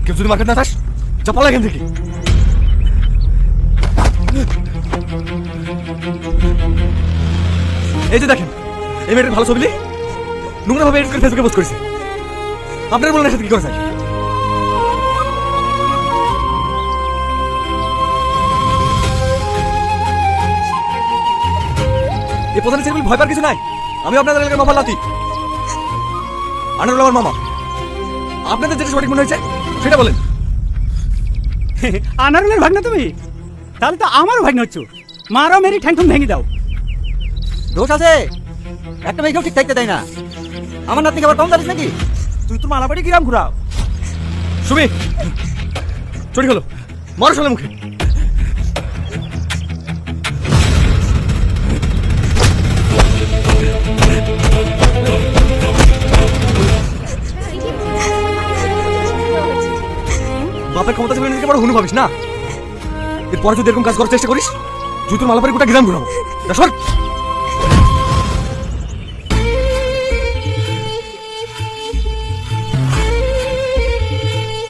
কেউ যদি মার্কেট না থাস যা পালা এখান থেকে। এই যে দেখেন, এই মেয়েটার ভালো ছবি নোংরা ভাবে এডিট করে ফেসবুকে পোস্ট করেছে। আপনার বলেন সাথে কি করেছেন? এই প্রধান ছেলে ভয় পাওয়ার কিছু নাই। আমি আপনাদের এলাকার মামার লাতি, আনারুল আমার মামা। আপনাদের যেটা সঠিক মনে হয়েছে সেটা বলেন। আনারুলের ভাগনা তুমি? তাহলে তো আমারও ভাগনা হচ্ছ। মারাও মেরি ঠ্যাং ঠুং ভেঙে দাও। দোষ আছে, একটা মেয়েকেও ঠিক থাকতে দেয় না। আমার নাতনিকে আবার কম জানিস নাকি? তুই তো মালাবাড়ি গ্রাম ঘুরাও। সুমি চুরি হলো, মারো শালা মুখে। বাপের ক্ষমতা ছিল নিজেকে বড় হুনু ভাবিস না? এরপরে যদি এরকম কাজ করার চেষ্টা করিস, তুই তোর মালাবাড়ি গোটা গ্রাম ঘুরাবো। সর।